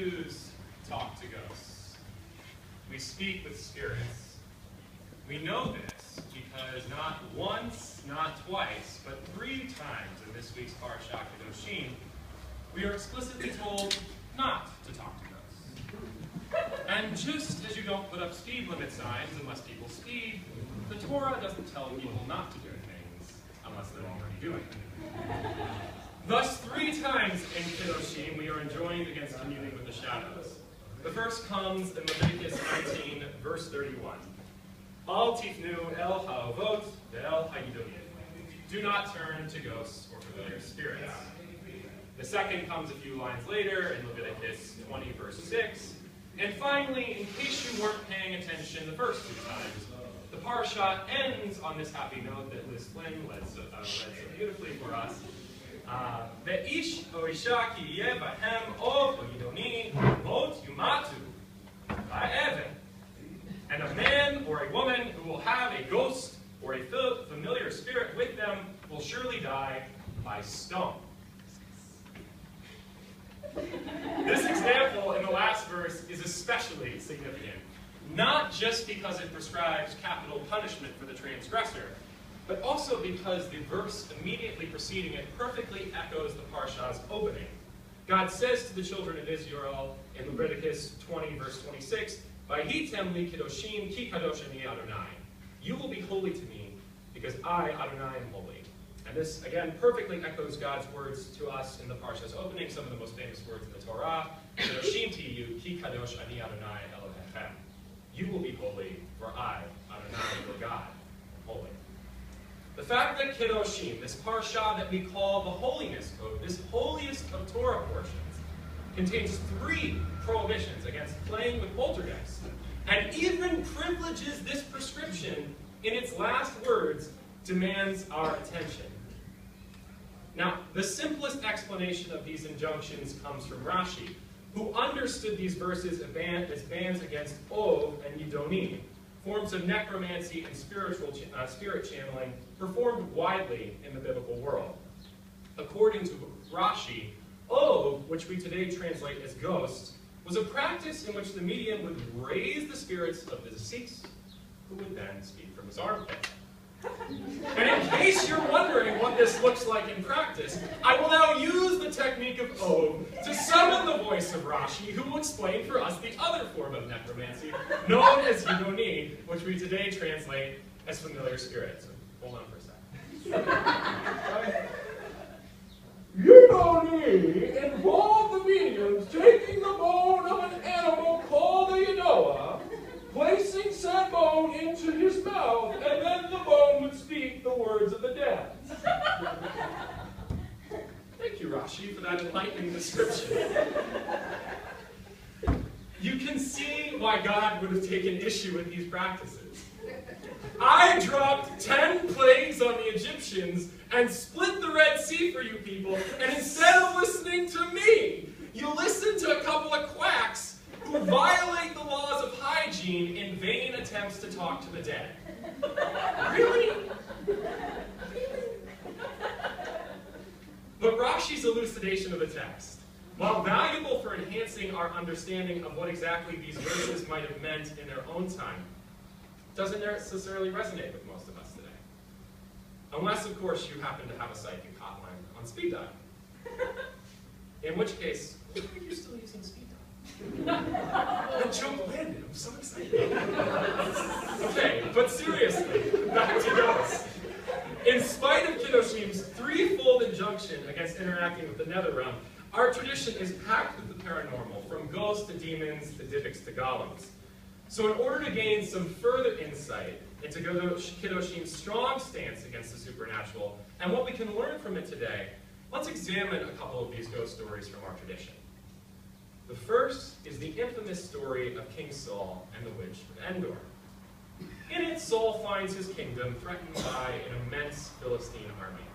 Jews talk to ghosts. We speak with spirits. We know this because not once, not twice, but 3 times in this week's Parsha Kedoshim, we are explicitly told not to talk to ghosts. And just as you don't put up speed limit signs unless people speed, the Torah doesn't tell people not to do things unless they're already doing them. Thus, 3 times in Kedoshim we are enjoined against communing with the shadows. The first comes in Leviticus 19, verse 31. Al tifnu el ha'avot ve'el ha'yidonim. Do not turn to ghosts or familiar spirits. The second comes a few lines later in Leviticus 20, verse 6. And finally, in case you weren't paying attention the first 2 times, the Parsha ends on this happy note that Liz Flynn read so beautifully for us. Ve'ish o isha ki yeh bahem ov o yidoni mot yumatu ba'even. And a man or a woman who will have a ghost or a familiar spirit with them will surely die by stone. This example in the last verse is especially significant, not just because it prescribes capital punishment for the transgressor, but also because the verse immediately preceding it perfectly echoes the Parsha's opening. God says to the children of Israel in Leviticus 20, verse 26, Vayitem li Kedoshim ki kadosh ani Adonai. You will be holy to me, because I, Adonai, am holy. And this, again, perfectly echoes God's words to us in the Parsha's opening, some of the most famous words in the Torah. Kedoshim tiyu ki kadosh ani Adonai Elohechem. You will be holy, for I, Adonai, your God, am holy. The fact that Kedoshim, this Parsha that we call the Holiness Code, this holiest of Torah portions, contains 3 prohibitions against playing with poltergeists, and even privileges this prescription in its last words, demands our attention. Now, the simplest explanation of these injunctions comes from Rashi, who understood these verses as bans against Ov and Yidonim, forms of necromancy and spirit channeling performed widely in the biblical world. According to Rashi, Ov, which we today translate as ghosts, was a practice in which the medium would raise the spirits of the deceased, who would then speak from his armpit. And in case you're wondering what this looks like in practice, I will now use the technique of Ov to summon the voice of Rashi, who will explain for us the other form of necromancy, known as Yidoni, which we today translate as familiar spirits. Hold on for a second. Yidoni involved the mediums taking the bone of an animal called a Yanoah, placing said bone into his mouth, and then the bone would speak the words of the dead. Thank you, Rashi, for that enlightening description. You can see why God would have taken issue with these practices. I dropped 10 plagues on the Egyptians and split the Red Sea for you people, and instead of listening to me, you listen to a couple of quacks who violate the laws of hygiene in vain attempts to talk to the dead. Really? But Rashi's elucidation of the text, while valuable for enhancing our understanding of what exactly these verses might have meant in their own time, doesn't necessarily resonate with most of us today. Unless, of course, you happen to have a psychic hotline on speed dial. In which case, are you still using speed dial? That joke landed. I'm so excited. Okay, but seriously, back to ghosts. In spite of Kedoshim's 3-fold injunction against interacting with the nether realm, our tradition is packed with the paranormal, from ghosts to demons to Dybbuk's to golems. So in order to gain some further insight into Kedoshim's strong stance against the supernatural, and what we can learn from it today, let's examine a couple of these ghost stories from our tradition. The first is the infamous story of King Saul and the witch of Endor. In it, Saul finds his kingdom threatened by an immense Philistine army.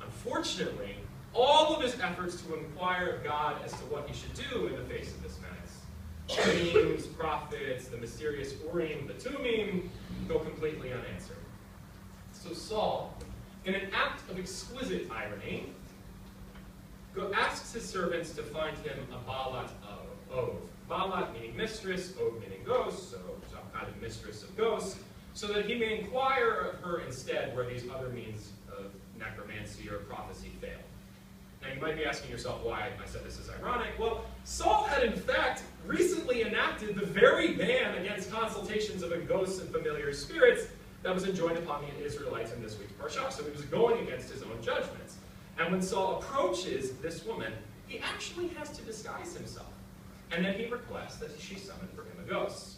Unfortunately, all of his efforts to inquire of God as to what he should do in the face of this menace, dreams, prophets, the mysterious Urim, the Tumim, go completely unanswered. So Saul, in an act of exquisite irony, asks his servants to find him a balat ov. Balat meaning mistress, ov meaning ghost, so some kind of mistress of ghosts, so that he may inquire of her instead where these other means of necromancy or prophecy fail. Now you might be asking yourself why I said this is ironic. Well, Saul had in fact recently enacted the very ban against consultations of ghosts and familiar spirits that was enjoined upon the Israelites in this week's parsha. So he was going against his own judgments. And when Saul approaches this woman, he actually has to disguise himself. And then he requests that she summon for him a ghost.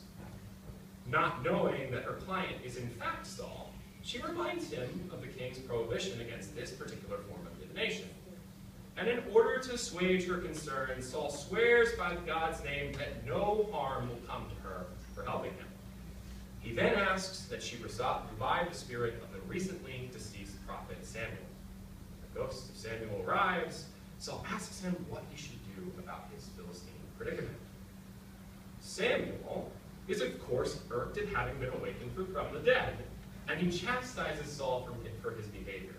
Not knowing that her client is in fact Saul, she reminds him of the king's prohibition against this particular form of divination. And in order to assuage her concerns, Saul swears by God's name that no harm will come to her for helping him. He then asks that she revive the spirit of the recently deceased prophet Samuel. The ghost of Samuel arrives. Saul asks him what he should do about his Philistine predicament. Samuel is, of course, irked at having been awakened from the dead, and he chastises Saul for his behavior.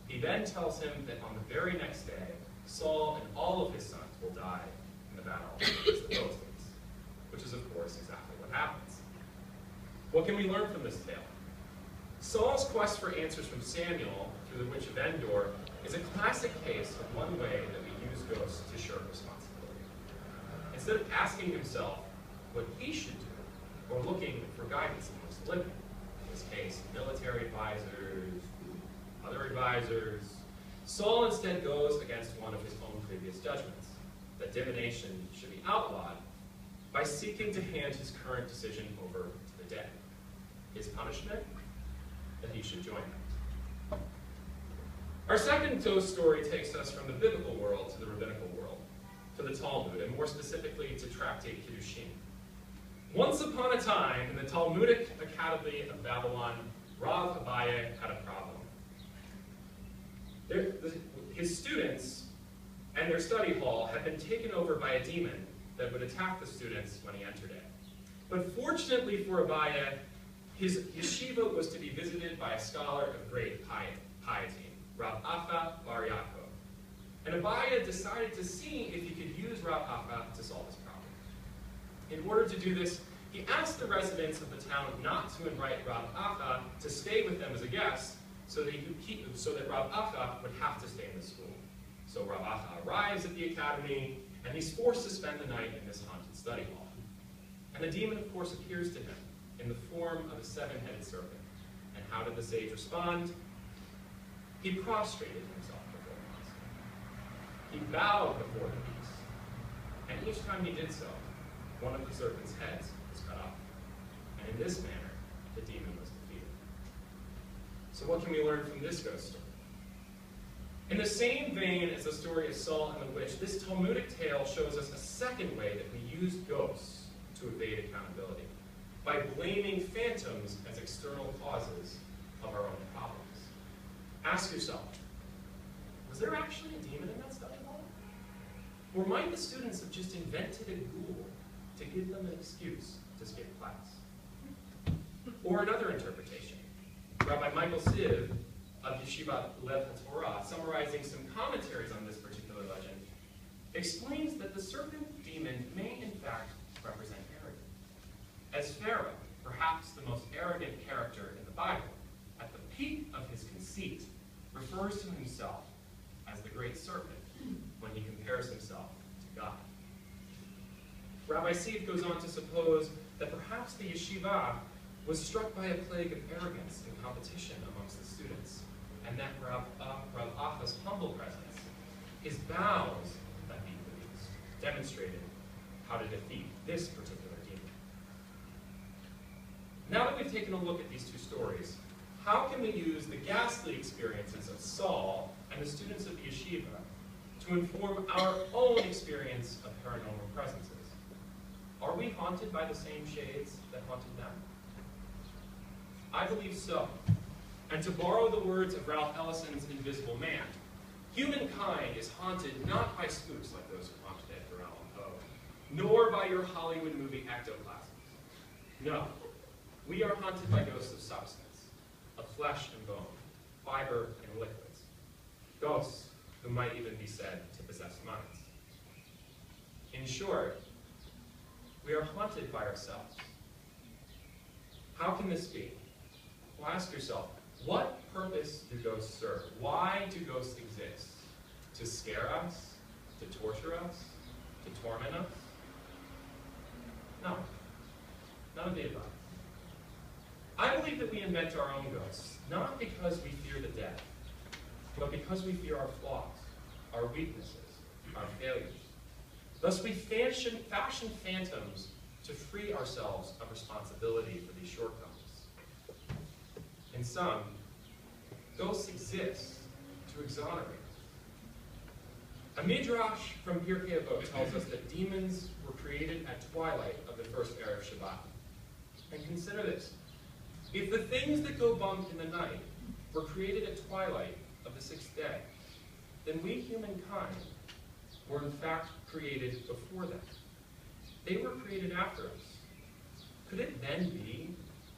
He then tells him that on the very next day, Saul and all of his sons will die in the battle against the Philistines, which is, of course, exactly what happens. What can we learn from this tale? Saul's quest for answers from Samuel through the witch of Endor is a classic case of one way that we use ghosts to shirk responsibility. Instead of asking himself what he should do, or looking for guidance amongst the living, in this case, military advisors, other advisors, Saul instead goes against one of his own previous judgments, that divination should be outlawed, by seeking to hand his current decision over to the dead. His punishment? That he should join them. Our second ghost story takes us from the biblical world to the rabbinical world, to the Talmud, and more specifically to tractate Kedoshim. Once upon a time, in the Talmudic Academy of Babylon, Rav Abaye had a problem. His students and their study hall had been taken over by a demon that would attack the students when he entered it. But fortunately for Abaye, his yeshiva was to be visited by a scholar of great piety, Rav Acha Bar Yaakov. And Abaye decided to see if he could use Rav Acha to solve his problem. In order to do this, he asked the residents of the town not to invite Rav Acha to stay with them as a guest, so that Rav Acha would have to stay in the school. So Rav Acha arrives at the academy, and he's forced to spend the night in this haunted study hall. And the demon, of course, appears to him in the form of a seven-headed serpent. And how did the sage respond? He prostrated himself before the beast. He bowed before the beast. And each time he did so, one of the serpent's heads was cut off. And in this manner, the demon was defeated. So what can we learn from this ghost story? In the same vein as the story of Saul and the witch, this Talmudic tale shows us a second way that we use ghosts to evade accountability, by blaming phantoms as external causes of our own problems. Ask yourself, was there actually a demon in that study hall? Or might the students have just invented a ghoul to give them an excuse to skip class? Or another interpretation. Rabbi Michael Siv of Yeshiva Lev HaTorah, summarizing some commentaries on this particular legend, explains that the serpent demon may in fact represent arrogance. As Pharaoh, perhaps the most arrogant character in the Bible, at the peak of his conceit, refers to himself as the great serpent when he compares himself to God. Rabbi Siv goes on to suppose that perhaps the yeshiva was struck by a plague of arrogance and competition amongst the students, and that Rav Acha's humble presence, his bows that beat the beast, demonstrated how to defeat this particular demon. Now that we've taken a look at these two stories, how can we use the ghastly experiences of Saul and the students of the yeshiva to inform our own experience of paranormal presences? Are we haunted by the same shades that haunted them? I believe so. And to borrow the words of Ralph Ellison's Invisible Man, humankind is haunted not by spooks like those who haunted Edgar Allan Poe, nor by your Hollywood movie ectoplasms. No, we are haunted by ghosts of substance, of flesh and bone, fiber and liquids. Ghosts who might even be said to possess demon-possessed minds. In short, we are haunted by ourselves. How can this be? Well, ask yourself, what purpose do ghosts serve? Why do ghosts exist? To scare us? To torture us? To torment us? No. None of the above. I believe that we invent our own ghosts, not because we fear the dead, but because we fear our flaws, our weaknesses, our failures. Thus we fashion phantoms to free ourselves of responsibility for these shortcomings. In sum, ghosts exist to exonerate. A midrash from Pirkei Avot tells us that demons were created at twilight of the first Erev Shabbat. And consider this. If the things that go bump in the night were created at twilight of the sixth day, then we humankind were in fact created before them. They were created after us. Could it then be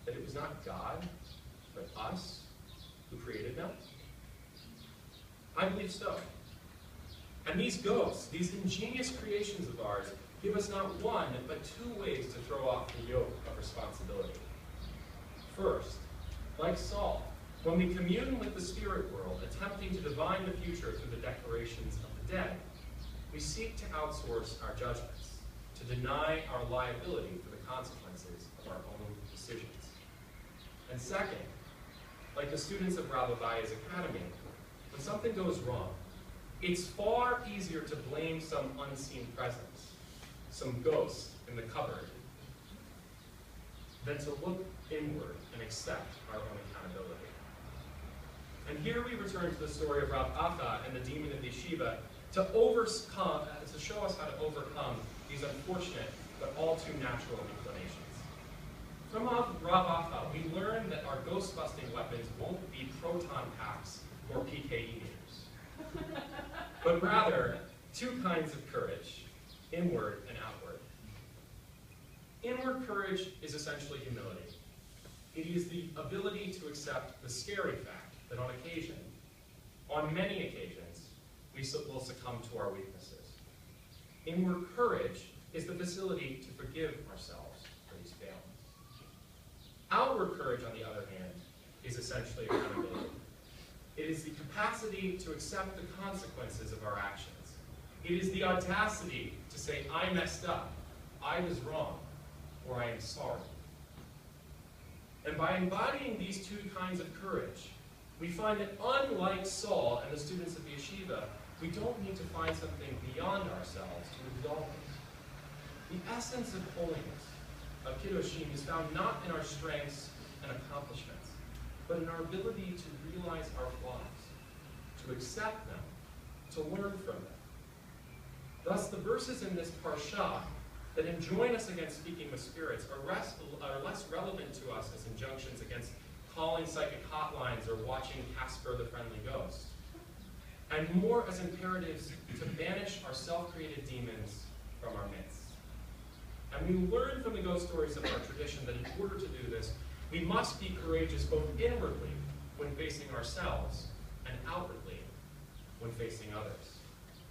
that it was not God, but us who created them? I believe so. And these ghosts, these ingenious creations of ours, give us not one, but two ways to throw off the yoke of responsibility. First, like Saul, when we commune with the spirit world, attempting to divine the future through the declarations of the dead, we seek to outsource our judgments, to deny our liability for the consequences of our own decisions. And second, like the students of Rabbi Abaya's academy, when something goes wrong, it's far easier to blame some unseen presence, some ghost in the cupboard, than to look inward and accept our own accountability. And here we return to the story of Rav Acha and the demon of yeshiva to show us how to overcome these unfortunate but all too natural inclinations. From Rav Acha, we learn that our ghost-busting weapons won't be proton packs or PKE meters, but rather two kinds of courage, inward and outward. Inward courage is essentially humility. It is the ability to accept the scary fact that on occasion, on many occasions, we will succumb to our weaknesses. Inward courage is the facility to forgive ourselves for these failings. Outward courage, on the other hand, is essentially accountability. It is the capacity to accept the consequences of our actions. It is the audacity to say, I messed up, I was wrong, or I am sorry. And by embodying these two kinds of courage, we find that unlike Saul and the students of the yeshiva, we don't need to find something beyond ourselves to exalt us. The essence of holiness, of Kedoshim, is found not in our strengths and accomplishments, but in our ability to realize our flaws, to accept them, to learn from them. Thus, the verses in this parsha that enjoin us against speaking with spirits are less relevant to us as injunctions against calling psychic hotlines or watching Casper the Friendly Ghost, and more as imperatives to banish our self-created demons from our midst. And we learn from the ghost stories of our tradition that in order to do this, we must be courageous both inwardly when facing ourselves and outwardly when facing others.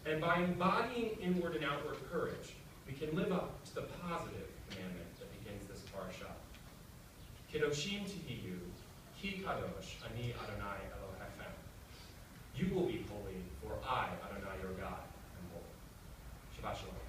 And by embodying inward and outward courage, we can live up to the positive commandment that begins this parsha. Kedoshim D'var, Ki Kadosh, Ani Adonai Elohechem. You will be holy, for I, Adonai your God, am holy. Shabbat Shalom.